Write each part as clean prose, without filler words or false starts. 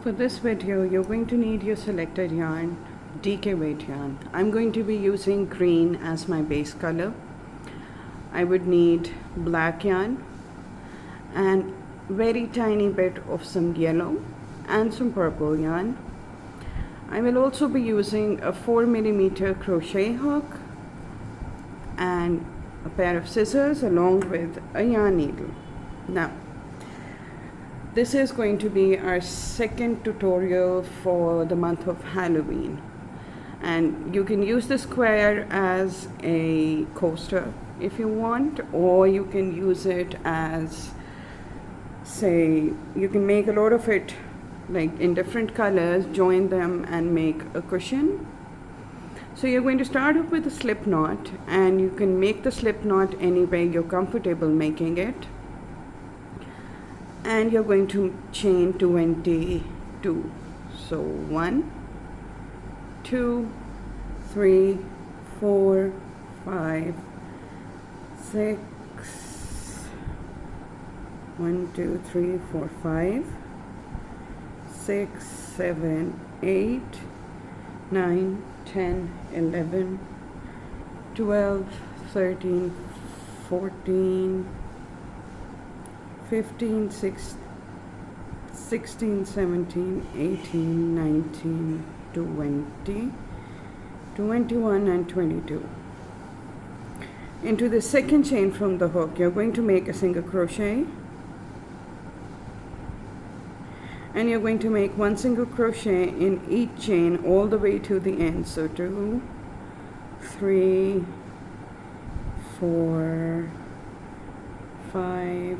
For this video, you're going to need your selected yarn, DK weight yarn. I'm going to be using green as my base color. I would need black yarn and very tiny bit of some yellow and some purple yarn. I will also be using a 4mm crochet hook and a pair of scissors along with a yarn needle. Now, this is going to be our second tutorial for the month of Halloween, and you can use the square as a coaster if you want, or you can use it as, say, you can make a lot of it like in different colors, join them and make a cushion. So you're going to start off with a slip knot, and you can make the slip knot any way you're comfortable making it. And you're going to chain 22. So 1, 2, 3, 4, 5, 6, 1, 2, 3, 4, 5, 6, 7, 8, 9, 10, 11, 12, 13, 14, 15, 16, 17, 18, 19, 20, 21 and 22. Into the second chain from the hook, you're going to make a single crochet, and you're going to make one single crochet in each chain all the way to the end. So 2, 3, 4, 5,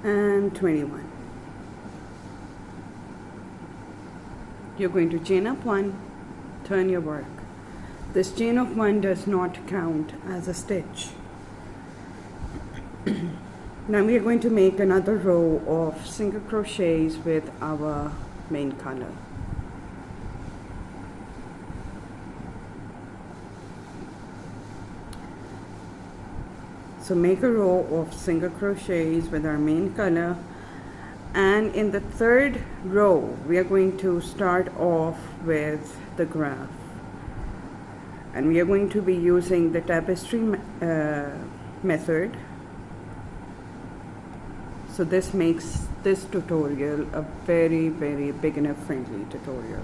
and 21. You're going to chain up 1, turn your work. This chain of 1 does not count as a stitch. Now we are going to make another row of single crochets with our main color. So make a row of single crochets with our main color, and in the third row we are going to start off with the graph, and we are going to be using the tapestry method. So this makes this tutorial a very beginner friendly tutorial.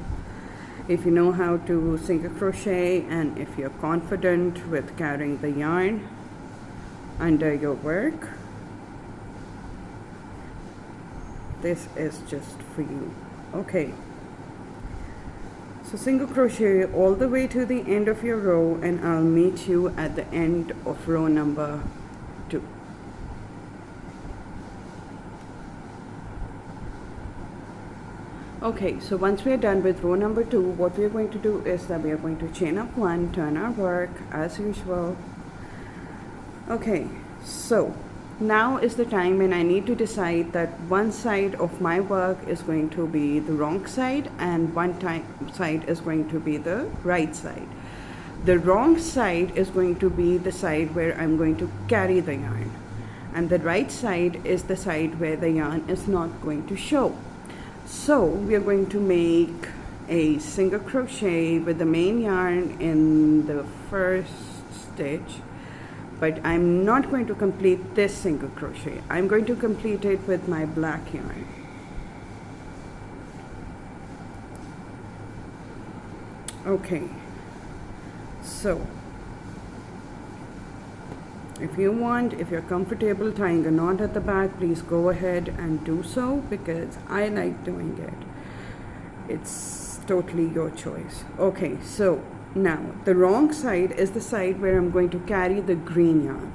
If you know how to single crochet, and if you're confident with carrying the yarn under your work, this is just for you. Okay, so single crochet all the way to the end of your row, and I'll meet you at the end of row number 2. Okay, so once we are done with row number 2, what we are going to do is that we are going to chain up 1, turn our work as usual. Okay, so now is the time when I need to decide that one side of my work is going to be the wrong side and one side is going to be the right side. The wrong side is going to be the side where I'm going to carry the yarn, and the right side is the side where the yarn is not going to show. So we are going to make a single crochet with the main yarn in the first stitch, but I'm not going to complete this single crochet. I'm going to complete it with my black yarn. Okay, so if you're comfortable tying a knot at the back, please go ahead and do so, because I like doing it. It's totally your choice. Okay, so now the wrong side is the side where I'm going to carry the green yarn.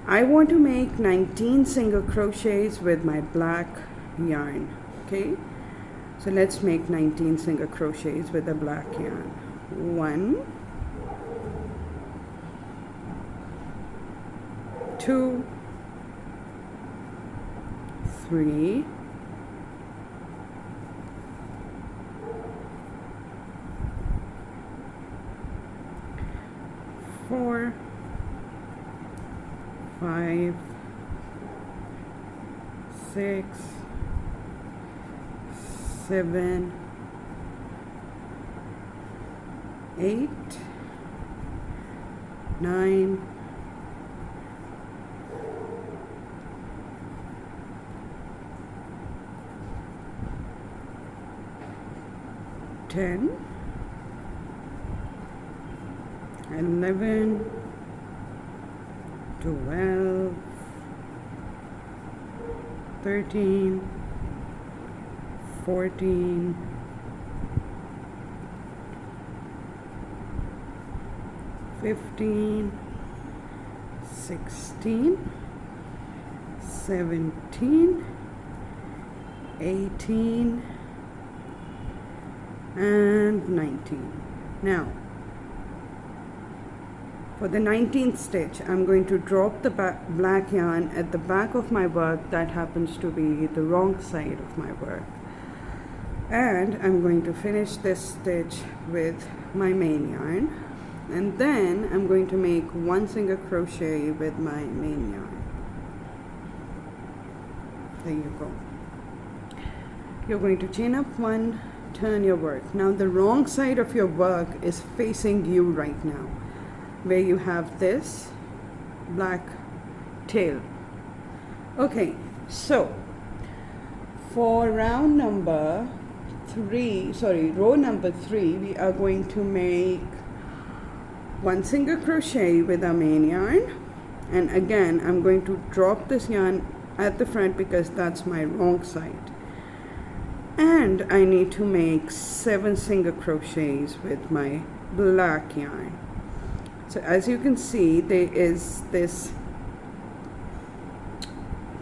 I want to make 19 single crochets with my black yarn. Okay, so let's make 19 single crochets with the black yarn. 1, 2, 3, 4, 5, 6, 7, 8, 9, 10, 11, 12, 13, 14, 15, 16, 17, 18, and 19. Now, for the 19th stitch, I'm going to drop the black yarn at the back of my work that happens to be the wrong side of my work. And I'm going to finish this stitch with my main yarn. And then I'm going to make one single crochet with my main yarn. There you go. You're going to chain up one, turn your work. Now the wrong side of your work is facing you right now, where you have this black tail. Okay, so for row number 3, we are going to make one single crochet with our main yarn, and again I'm going to drop this yarn at the front because that's my wrong side, and I need to make 7 single crochets with my black yarn. So as you can see, there is this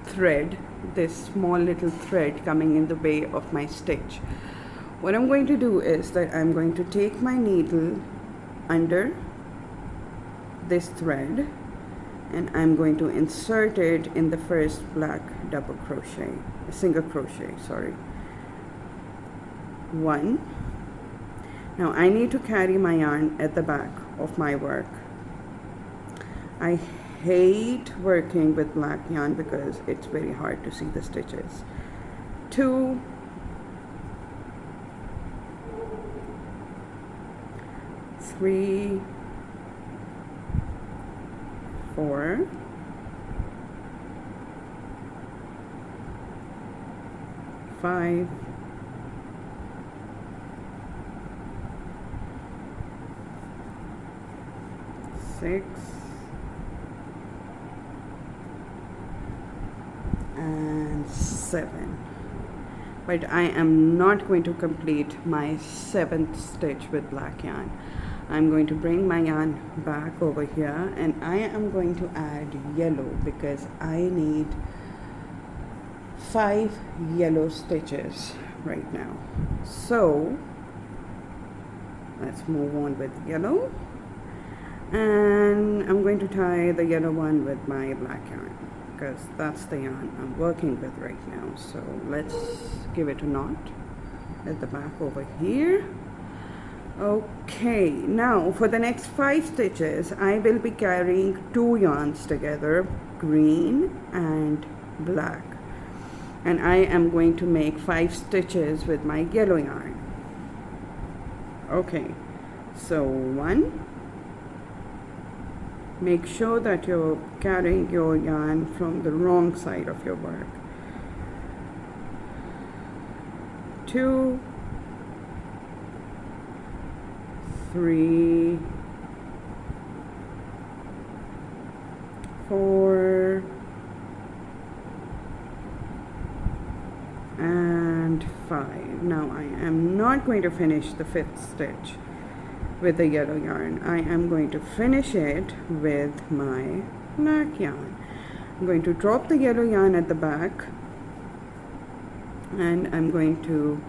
thread, this small little thread coming in the way of my stitch. What I'm going to do is that I'm going to take my needle under this thread and I'm going to insert it in the first black single crochet, sorry. 1. Now I need to carry my yarn at the back of my work. I hate working with black yarn because it's very hard to see the stitches. 2, 3, 4, 5, 6, and 7. But I am not going to complete my 7th stitch with black yarn. I'm going to bring my yarn back over here and I am going to add yellow because I need 5 yellow stitches right now. So let's move on with yellow, and I'm going to tie the yellow one with my black yarn because that's the yarn I'm working with right now. So let's give it a knot at the back over here. Okay, now for the next 5 stitches I will be carrying 2 yarns together, green and black, and I am going to make 5 stitches with my yellow yarn. Okay, so 1, make sure that you're carrying your yarn from the wrong side of your work. 2, 3, 4, and 5. Now I am not going to finish the 5th stitch with the yellow yarn. I am going to finish it with my black yarn. I'm going to drop the yellow yarn at the back and I'm going to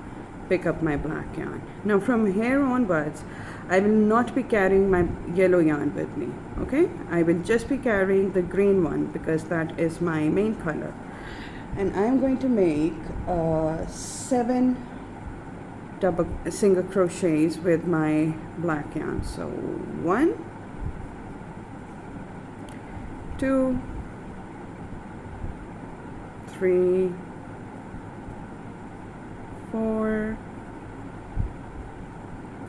pick up my black yarn. Now from here onwards I will not be carrying my yellow yarn with me, okay? I will just be carrying the green one because that is my main color. And I'm going to make 7 single crochets with my black yarn. So 1, 2, 3, 4,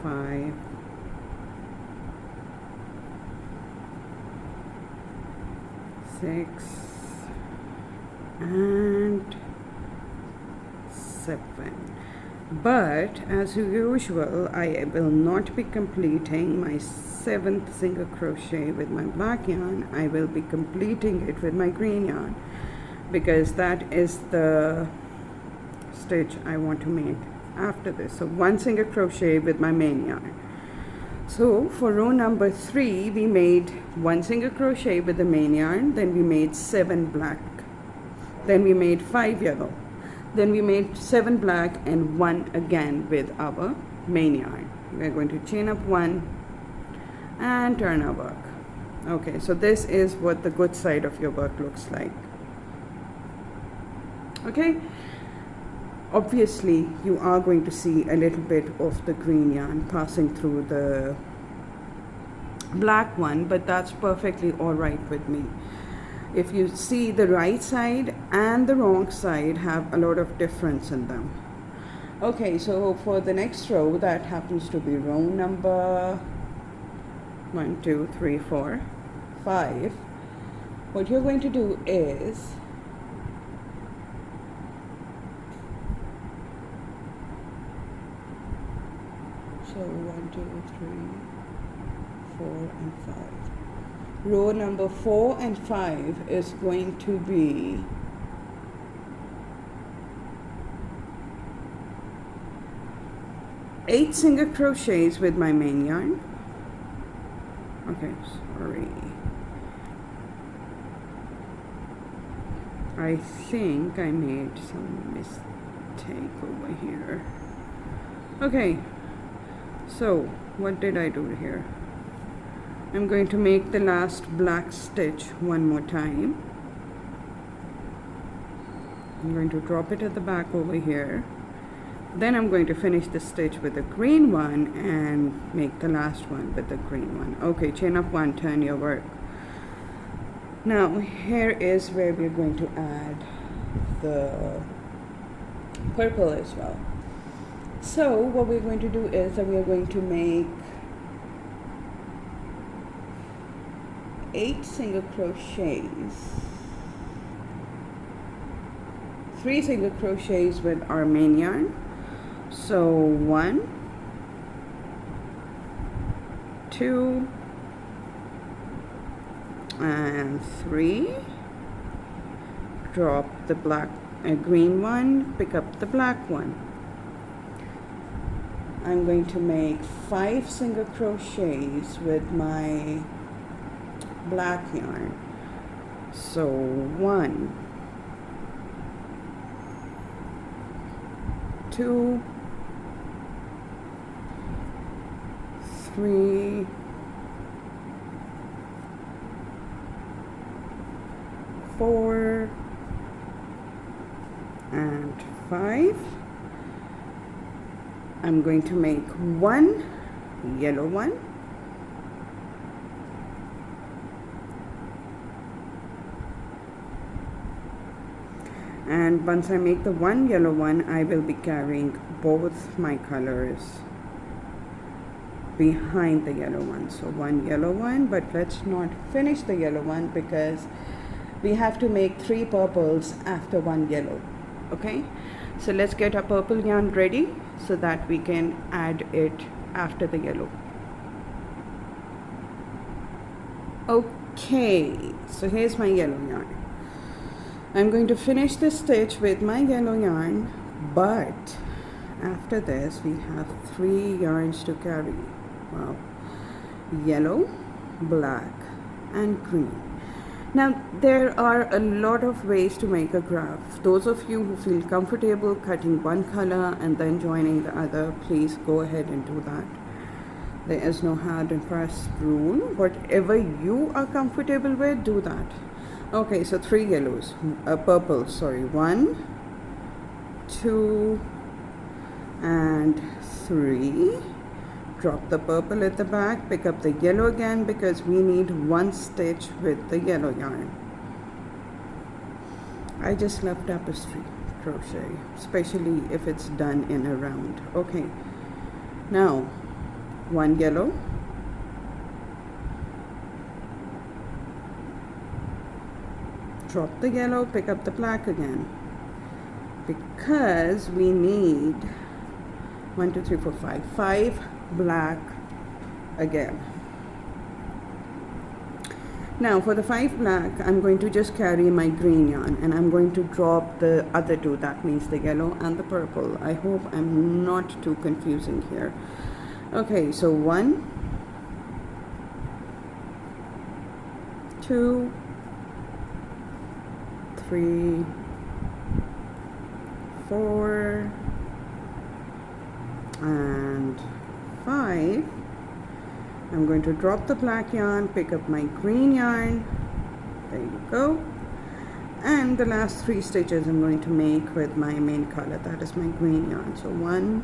5, 6, and 7. But as usual, I will not be completing my 7th single crochet with my black yarn. I will be completing it with my green yarn, because that is the stitch I want to make after this. So 1 single crochet with my main yarn. So for row number 3, we made 1 single crochet with the main yarn, then we made 7 black, then we made 5 yellow, then we made 7 black and 1 again with our main yarn. We're going to chain up 1 and turn our work. Okay, so this is what the good side of your work looks like. Okay, obviously you are going to see a little bit of the green yarn passing through the black one, but that's perfectly all right with me. If you see, the right side and the wrong side have a lot of difference in them. Okay, so for the next row, that happens to be row number 1, 2, 3, 4, 5. What you're going to do is so 1, 2, 3, 4, and 5. Row number 4 and 5 is going to be eight single crochets with my main yarn. Okay, sorry. I think I made some mistake over here. Okay, so what did I do here? I'm going to make the last black stitch one more time. I'm going to drop it at the back over here. Then I'm going to finish the stitch with the green one and make the last one with the green one. Okay, chain up 1, turn your work. Now here is where we're going to add the purple as well. So what we're going to do is that we are going to make 8 single crochets, 3 single crochets with our main yarn. So 1, 2, and 3. Drop the black green one, pick up the black one. I'm going to make 5 single crochets with my black yarn. So 1, 2, 3, 4, and 5. I'm going to make 1 yellow one, and once I make the 1 yellow one, I will be carrying both my colors behind the yellow one. So 1 yellow one, but let's not finish the yellow one because we have to make 3 purples after 1 yellow. Okay, so let's get our purple yarn ready so that we can add it after the yellow. Okay, so here's my yellow yarn. I'm going to finish this stitch with my yellow yarn, but after this we have 3 yarns to carry. Wow. Yellow, black, and green. Now there are a lot of ways to make a graph. Those of you who feel comfortable cutting one color and then joining the other, please go ahead and do that. There is no hard and fast rule. Whatever you are comfortable with, do that. Okay, so 3 yellows, purple, sorry, 1, 2, and 3. Drop the purple at the back, pick up the yellow again because we need 1 stitch with the yellow yarn. I just love tapestry. crochet, especially if it's done in a round. Okay, now one yellow, drop the yellow, pick up the black again, because we need 1 2 3 4 5 black again. Now for the 5 black, I'm going to just carry my green yarn and I'm going to drop the other 2, that means the yellow and the purple. I hope I'm not too confusing here. Okay, so 1 2 3 4 and 5. I'm going to drop the black yarn, pick up my green yarn, there you go, and the last 3 stitches I'm going to make with my main color, that is my green yarn. So 1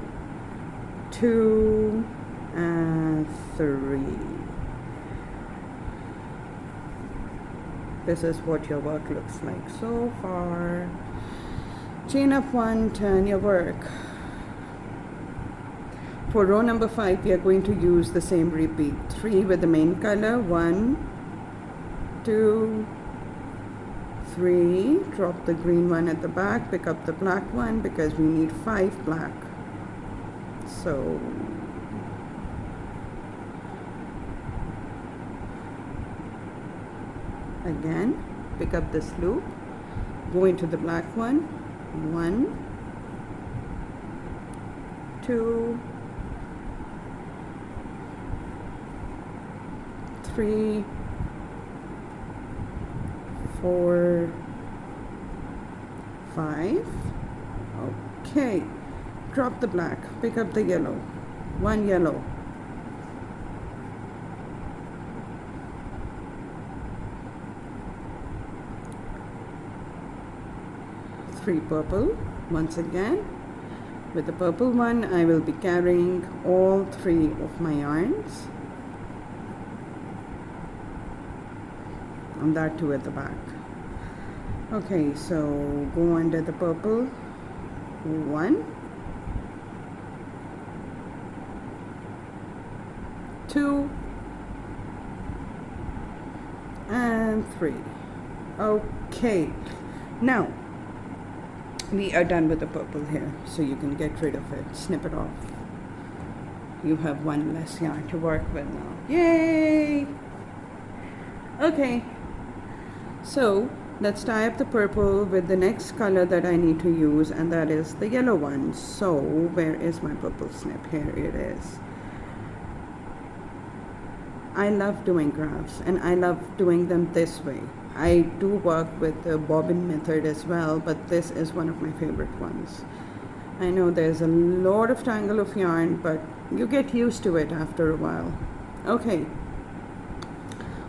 2 and 3. This is what your work looks like so far. Chain up 1, turn your work. For row number 5, we are going to use the same repeat. 3 with the main color, 1 2 3, drop the green one at the back, pick up the black one because we need 5 black. So again, pick up this loop, go into the black one, 1 2 3 4 5. Okay, drop the black, pick up the yellow, 1 yellow, three purple. Once again, with the purple one, I will be carrying all 3 of my yarns, and that 2 at the back. Okay, so go under the purple, 1 2 and 3. Okay, now we are done with the purple here, so you can get rid of it, snip it off. You have 1 less yarn to work with now. Yay! Okay, so let's tie up the purple with the next color that I need to use, and that is the yellow one. So where is my purple snip? Here it is. I love doing crafts and I love doing them this way. I do work with the bobbin method as well, but this is one of my favorite ones. I know there's a lot of tangle of yarn, but you get used to it after a while. Okay,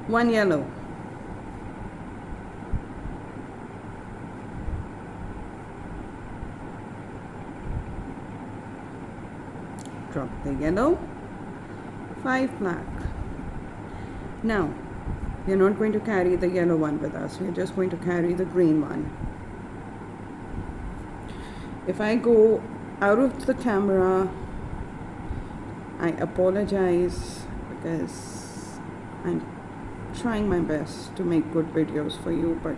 1 yellow, drop the yellow, 5 black. Now we are not going to carry the yellow one with us, we are just going to carry the green one. If I go out of the camera, I apologize because I'm trying my best to make good videos for you, but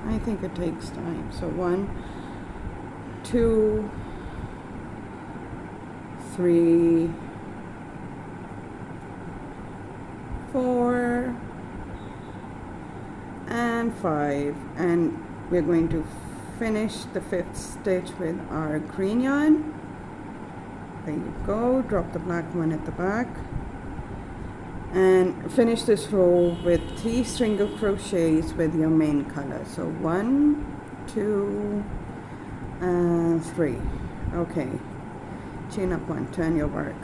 I think it takes time. So 1 2 3 4 and 5, and we're going to finish the 5th stitch with our green yarn. There you go, drop the black one at the back and finish this row with 3 single crochets with your main color. So 1 2 and 3. Okay, chain up 1, turn your work.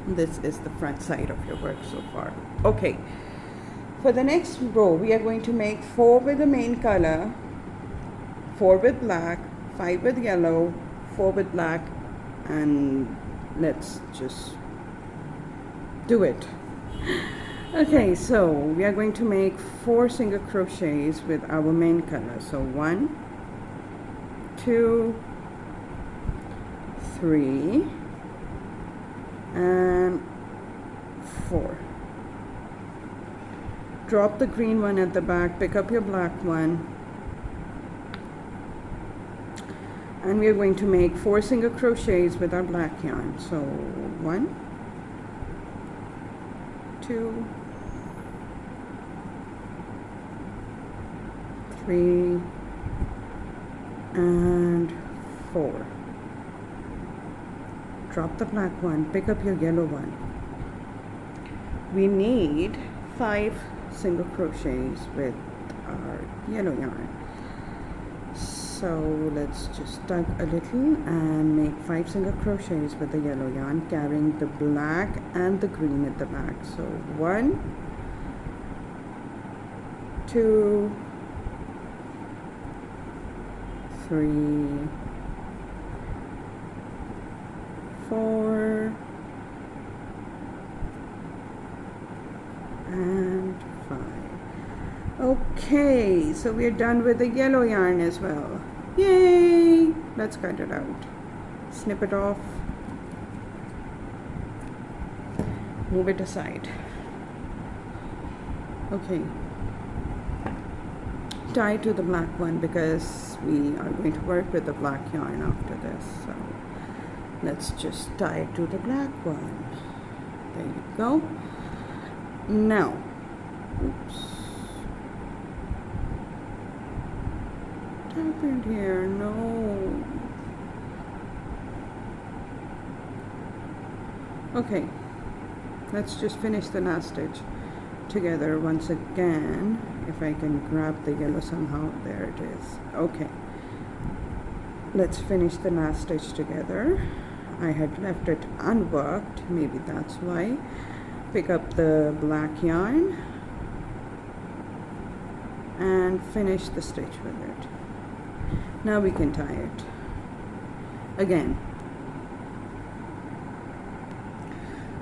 This is the front side of your work so far. Okay, for the next row we are going to make 4 with the main color, 4 with black, 5 with yellow, 4 with black, and let's just do it. Okay, so we are going to make 4 single crochets with our main color. So 1 2, 3, and 4. Drop the green one at the back, pick up your black one, and we are going to make 4 single crochets with our black yarn. So 1, 2, 3, and 4. Drop the black one, pick up your yellow one. We need 5 single crochets with our yellow yarn. So let's just tug a little and make 5 single crochets with the yellow yarn, carrying the black and the green at the back. So 1, 2, 3, 4, and 5. Okay, so we're done with the yellow yarn as well. Yay! Let's cut it out. Snip it off. Move it aside. Okay. Tie to the black one because we are going to work with the black yarn after this. So let's just tie it to the black one. There you go. Now, oops. What happened here? No. Okay, let's just finish the last stitch together once again. If I can grab the yellow somehow, there it is. Okay, let's finish the last stitch together. I had left it unworked, maybe that's why. Pick up the black yarn and finish the stitch with it. Now we can tie it again.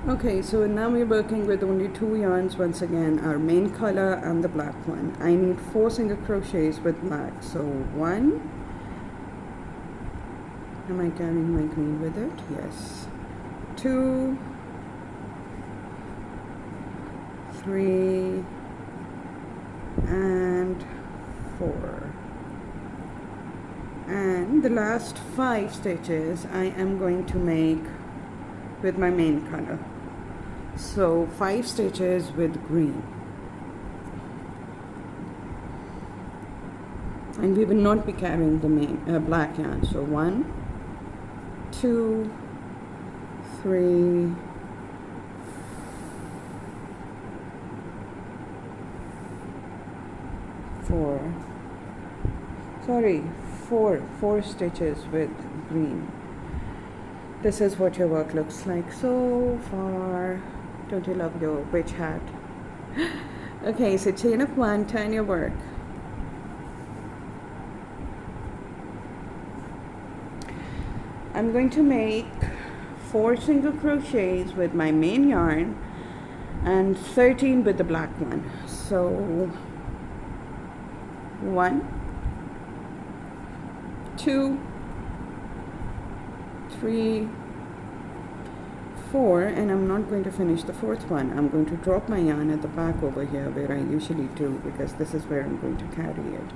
Okay, so now we're working with only 2 yarns once again, our main color and the black one. I need 4 single crochets with black. So 1, am I carrying my green with it? Yes. 2, 3, and 4. And the last 5 stitches I am going to make with my main color. So 5 stitches with green. And we will not be carrying the main black yarn. So 1, 2, 3, 4. Sorry, 4 stitches with green. This is what your work looks like so far. Don't you love your witch hat? Okay, so chain of 1, turn your work. I'm going to make 4 single crochets with my main yarn and 13 with the black one. So 1, 2, 3, 4, and I'm not going to finish the 4th one. I'm going to drop my yarn at the back over here where I usually do, because this is where I'm going to carry it.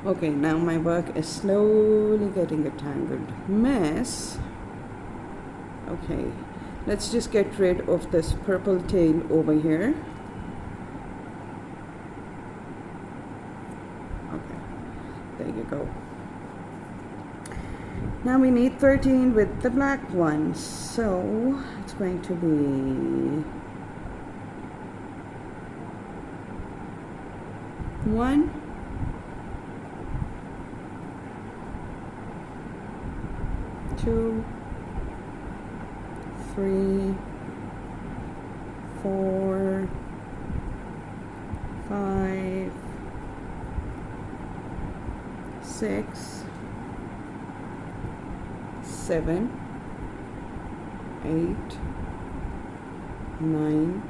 Okay, now my work is slowly getting a tangled mess. Okay, let's just get rid of this purple tail over here. Okay, there you go. Now we need 13 with the black one, so it's going to be 1, 2, 3, 4, 5, 6, 7, 8, 9, 10,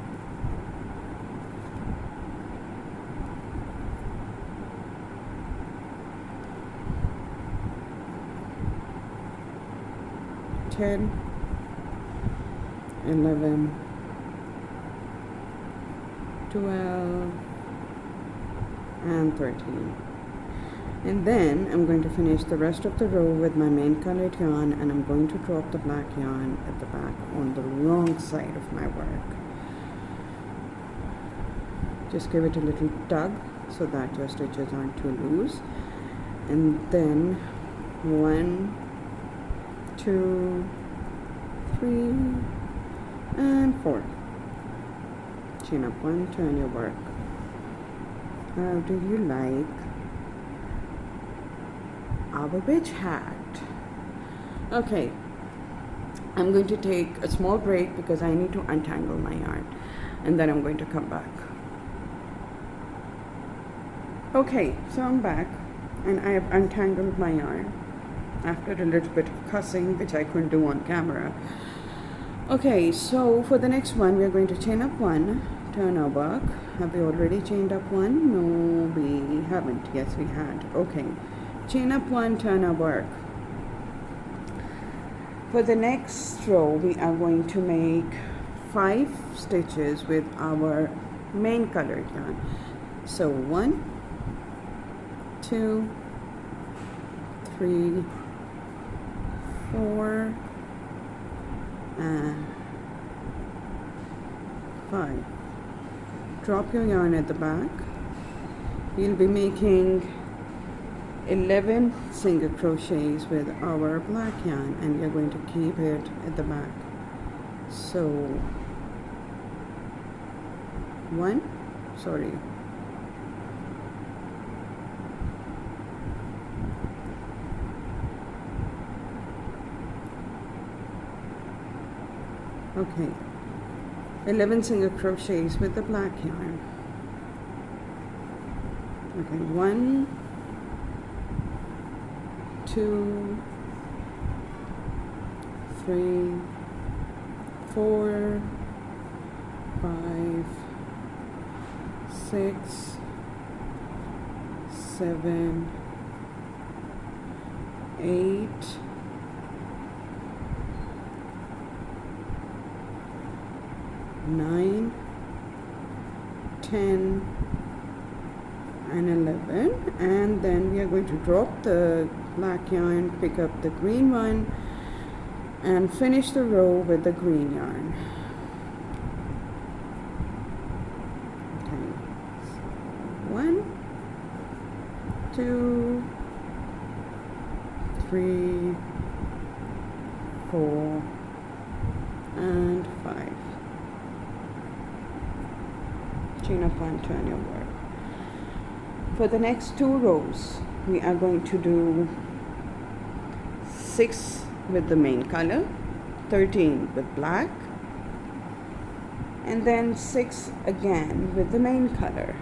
10, 11, 12, and 13. And then I'm going to finish the rest of the row with my main colored yarn, and I'm going to drop the black yarn at the back on the wrong side of my work. Just give it a little tug so that your stitches aren't too loose. And then 1, 2, 3, and 4. Chain up 1, turn your work. How do you like our witch hat? Okay, I'm going to take a small break because I need to untangle my yarn, and then I'm going to come back. Okay, so I'm back and I have untangled my yarn after a little bit of cussing, which I couldn't do on camera. Okay, so for the next one, we are going to chain up 1, turn our work. Have we already chained up 1? No, we haven't. Yes, we had. Okay, chain up 1, turn our work. For the next row, we are going to make 5 stitches with our main colored yarn. So 1, 2, 3, 4, and 5. Drop your yarn at the back. We'll be making 11 single crochets with our black yarn, and we're going to keep it at the back. So 1, sorry, okay, 11 single crochets with the black yarn. Okay, 1, 2, 3, 4, 5, 6, 7, 8, 9, 10, and 11, and then we are going to drop the black yarn, pick up the green one, and finish the row with the green yarn. Okay, so 1, 2, 3, 4, and 5. Chain up 1, turn your work. For the next 2 rows, we are going to do 6 with the main color, 13 with black, and then 6 again with the main color.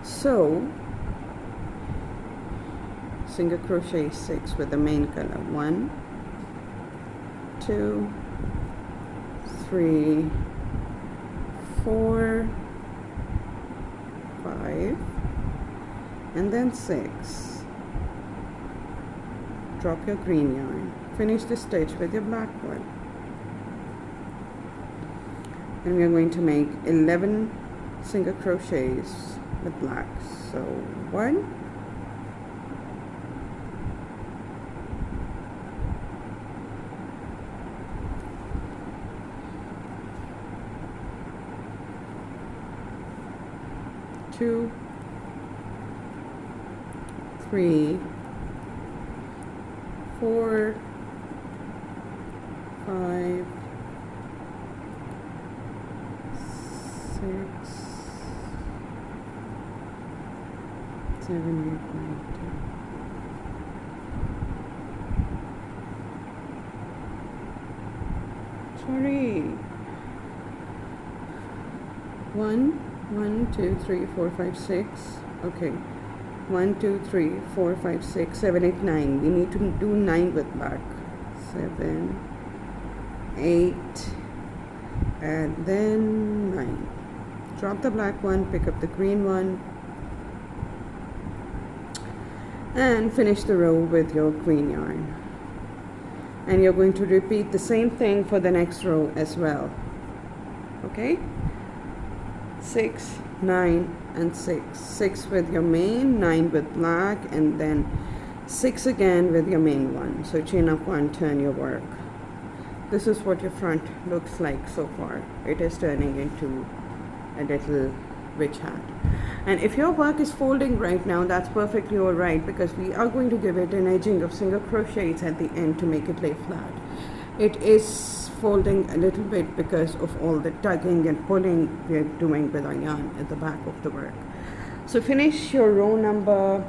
So single crochet 6 with the main color. 1, 2, 3, 4, 5, and then 6. Drop your green yarn. Finish the stitch with your black one. And we are going to make 11 single crochets with black. So 1, 2, 3, 4, 5, 6, 7, 8, 9, 10. Sorry. 1, 2, 3, 4, 5, 6. Okay. 1, 2, 3, 4, 5, 6, 7, 8, 9. We need to do 9 with black. 7, 8, and then 9. Drop the black one, pick up the green one, and finish the row with your green yarn. and you're going to repeat the same thing for the next row as well. Okay, 6, 9 and 6, 6 with your main, 9 with black, and then 6 again with your main one. So chain up 1, turn your work. This is what your front looks like so far. It is turning into a little witch hat. And if your work is folding right now, that's perfectly all right, because we are going to give it an edging of single crochets at the end to make it lay flat. It is folding a little bit because of all the tugging and pulling we're doing with our yarn at the back of the work. So finish your row number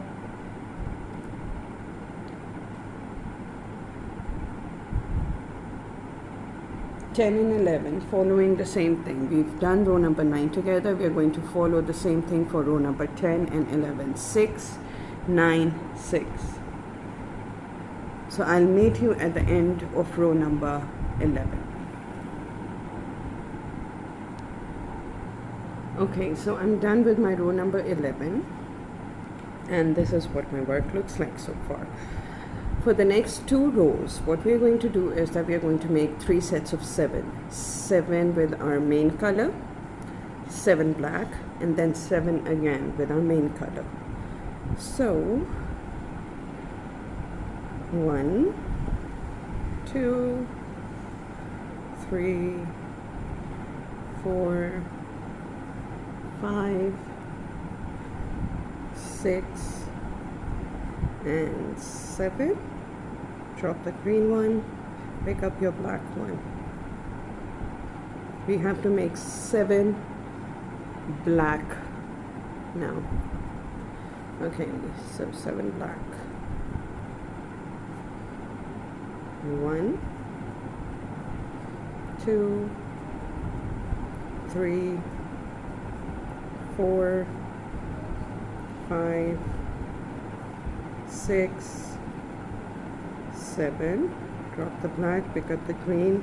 10 and 11, following the same thing. We've done row number 9 together. We're going to follow the same thing for row number 10 and 11. 6, 9, 6. So I'll meet you at the end of row number 11. Okay, so I'm done with my row number 11, and this is what my work looks like so far. For the next 2 rows, what we're going to do is that we're going to make 3 sets of 7. 7 with our main color, 7 black, and then 7 again with our main color. So 1, 2, 3, 4, 5, 6, and 7. Drop the green one, pick up your black one. We have to make 7 black now. Okay, so 7 black. 1, 2, 3, 4, 5, 6, 7. Drop the black, pick up the green.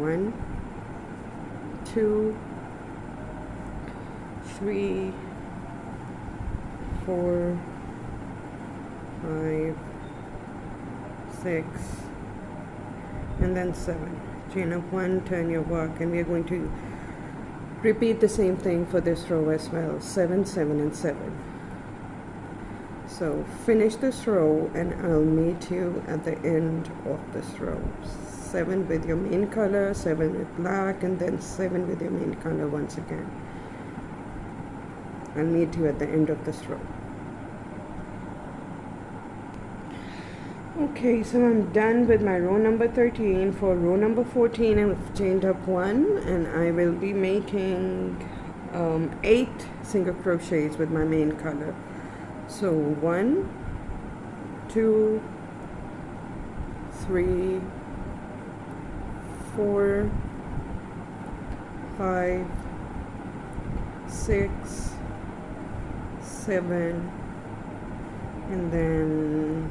1, 2, 3, 4, 5, 6, and then 7. Chain up 1, turn your work, and we are going to repeat the same thing for this row as well. 7, 7, and 7. So finish this row and I'll meet you at the end of this row. 7 with your main color, 7 with black, and then 7 with your main color once again. I'll meet you at the end of this row. Okay, so I'm done with my row number 13. For row number 14, I've chained up 1, and I will be making 8 single crochets with my main color. So 1, 2, 3, 4, 5, 6, 7, and then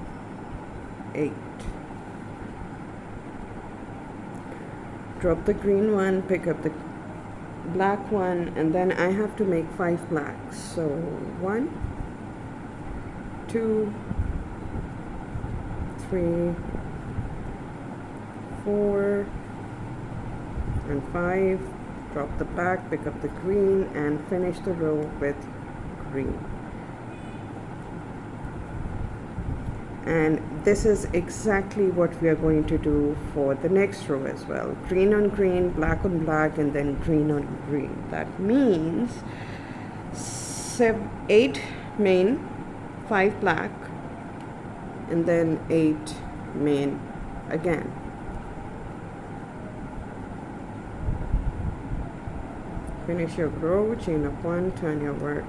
8. Drop the green one, pick up the black one, and then I have to make 5 blacks. So 1, 2, 3, 4, and 5. Drop the black, pick up the green, and finish the row with green. And this is exactly what we are going to do for the next row as well. Green on green, black on black, and then green on green. That means 8 main, 5 black, and then 8 main again. Finish your row, chain up 1, turn your work.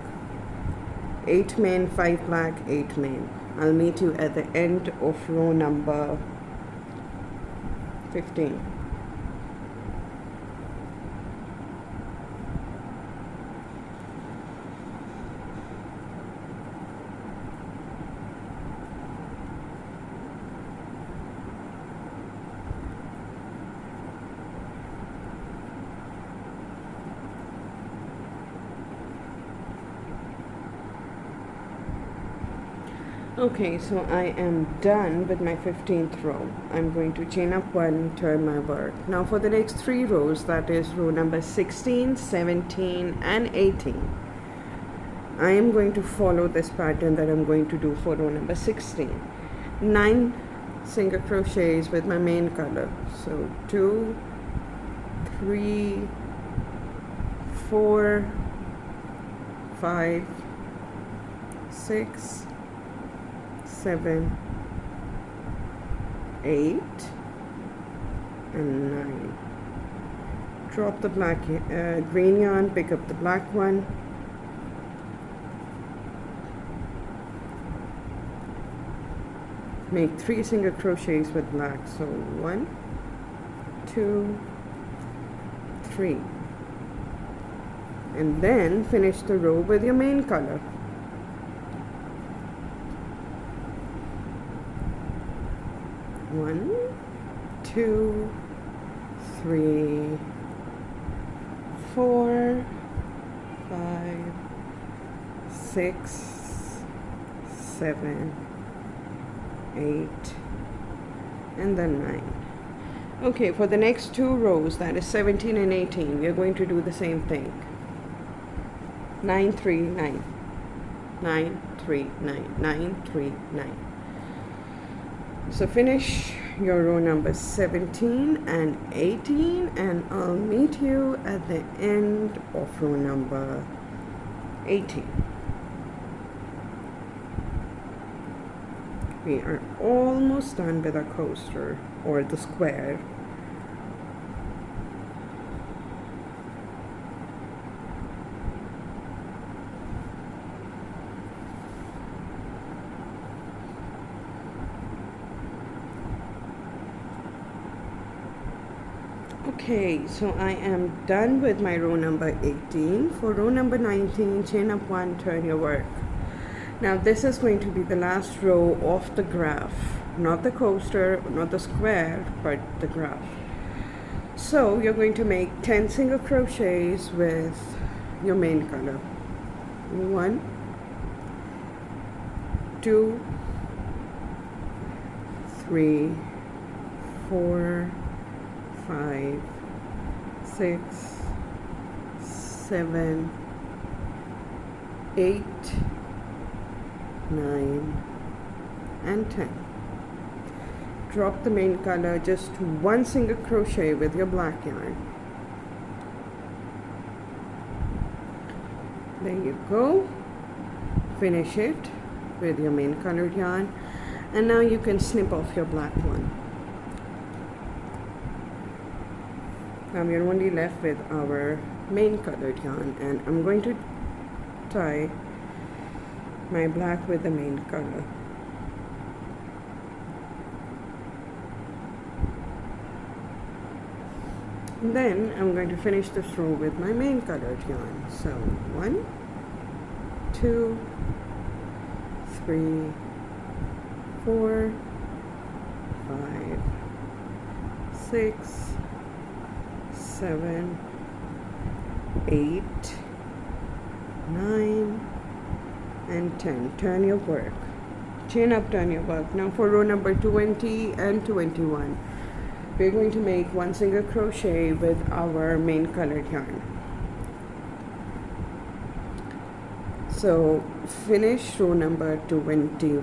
8 main, 5 black, 8 main. I'll meet you at the end of row number 15. Okay, so I am done with my 15th row. I'm going to chain up one, turn my work. Now for the next 3 rows, that is row number 16, 17 and 18, I am going to follow this pattern that I'm going to do for row number 16. 9 single crochets with my main color. So 2, 3, 4, 5, 6, 7, 8 and 9. Drop the black green yarn, pick up the black one, make 3 single crochets with black. So 1, 2, 3, and then finish the row with your main color. One, 2, 3, 4, 5, 6, 7, 8 and then 9. Okay, for the next 2 rows, that is 17 and 18, we are going to do the same thing. 9, 3, 9, 9, 3, 9, 9, 3, 9. So finish your row number 17 and 18, and I'll meet you at the end of row number 18. We are almost done with our coaster or the square. Okay, so I am done with my row number 18. For row number 19, chain up one, turn your work. Now this is going to be the last row of the graph, not the coaster, not the square, but the graph. So you're going to make 10 single crochets with your main color. 1, 2, 3, 4, 5, 6, 7, 8, 9 and 10. Drop the main color, just 1 single crochet with your black yarn. There you go. Finish it with your main colored yarn, and now you can snip off your black one. Now we are only left with our main colored yarn, and I'm going to tie my black with the main color. And then I'm going to finish this row with my main colored yarn. So 1, 2, 3, 4, 5, 6, 7, 8, 9 and 10. Turn your work. Chain up, turn your work. Now for row number 20 and 21, we're going to make 1 single crochet with our main colored yarn. So finish row number 20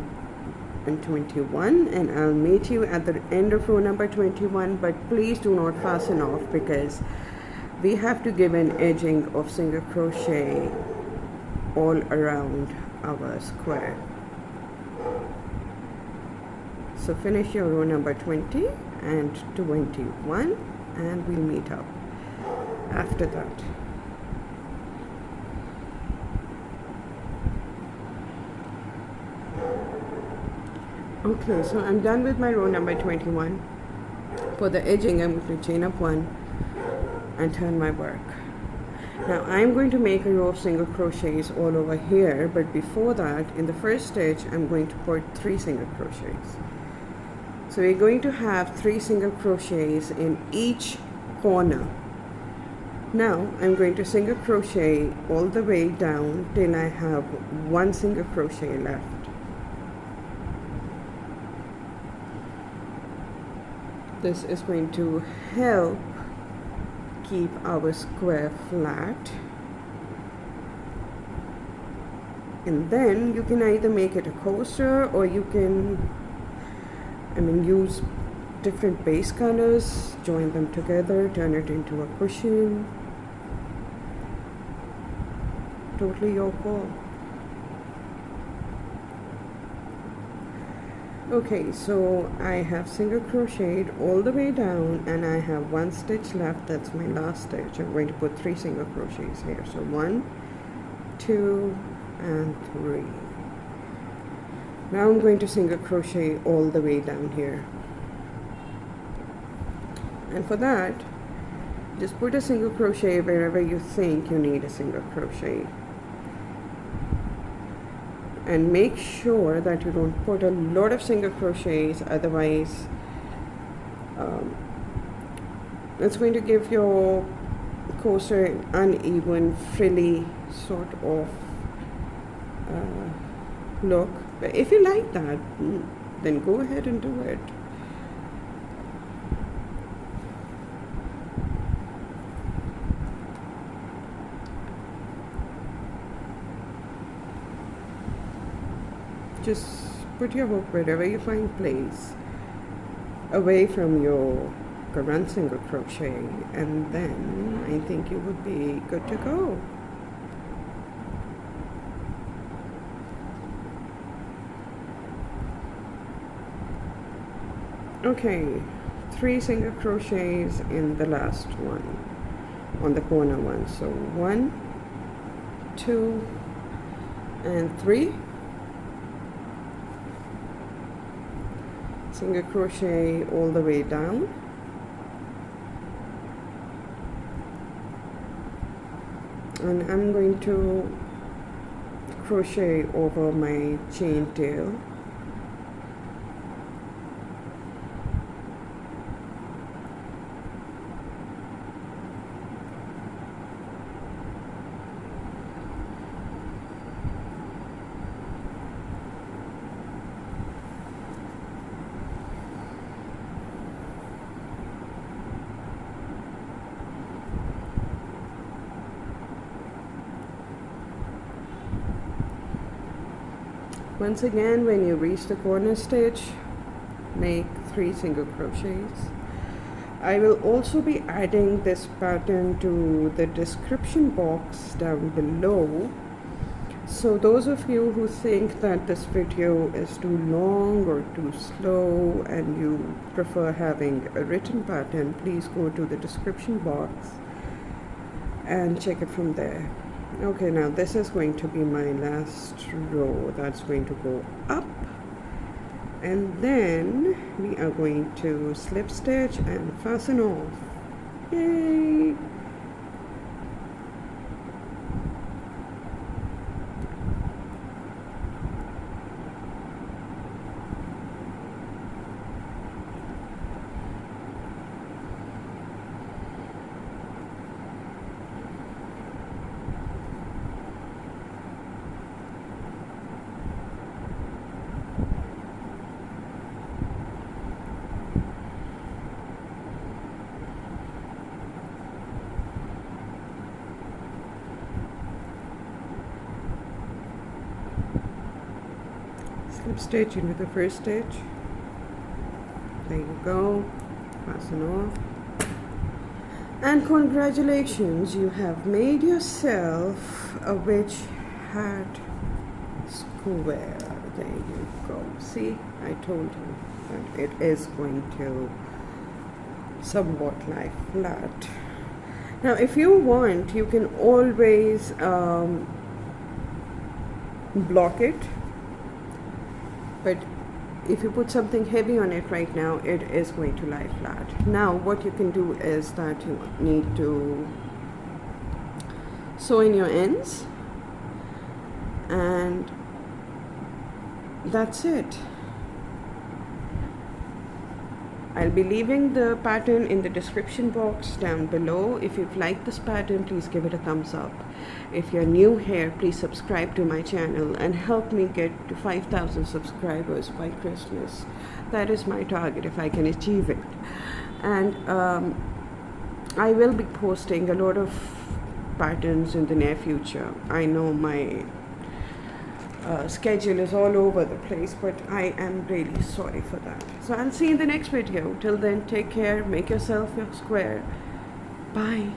and 21, and I'll meet you at the end of row number 21, but please do not fasten off because we have to give an edging of single crochet all around our square. So finish your row number 20 and 21, and we'll meet up after that. Okay, so I'm done with my row number 21. For the edging, I'm going to chain up 1 and turn my work. Now I'm going to make a row of single crochets all over here, but before that, in the first stitch, I'm going to put 3 single crochets. So we're going to have 3 single crochets in each corner. Now I'm going to single crochet all the way down till I have 1 single crochet left. This is going to help keep our square flat. And then you can either make it a coaster, or you can, use different base colors, join them together, turn it into a cushion. Totally your call. Okay, so I have single crocheted all the way down, and I have one stitch left. That's my last stitch. I'm going to put 3 single crochets here. So 1, 2, and 3. Now I'm going to single crochet all the way down here, and for that, just put a single crochet wherever you think you need a single crochet, and make sure that you don't put a lot of single crochets, otherwise it's going to give your coaster an uneven, frilly sort of look. But if you like that, then go ahead and do it. Just put your hook wherever you find place, away from your current single crochet, and then I think you would be good to go. Okay, 3 single crochets in the last one, on the corner one. So 1, 2, and 3. Single crochet all the way down, and I'm going to crochet over my chain tail. Once again, when you reach the corner stitch, make 3 single crochets. I will also be adding this pattern to the description box down below. So those of you who think that this video is too long or too slow and you prefer having a written pattern, please go to the description box and check it from there. Okay, now this is going to be my last row. That's going to go up, and then we are going to slip stitch and fasten off. Yay! Slip stitch into the first stitch. There you go. Fasten off. And congratulations, you have made yourself a witch hat square. There you go. See, I told you that it is going to somewhat lie flat. Now, if you want, you can always block it. But if you put something heavy on it right now, it is going to lie flat. Now what you can do is that you need to sew in your ends, and that's it. I'll be leaving the pattern in the description box down below. If you've liked this pattern, please give it a thumbs up. If you're new here, please subscribe to my channel and help me get to 5,000 subscribers by Christmas. That is my target, if I can achieve it. And I will be posting a lot of patterns in the near future. I know my schedule is all over the place, but I am really sorry for that. So I'll see you in the next video. Till then, take care, make yourself a square. Bye.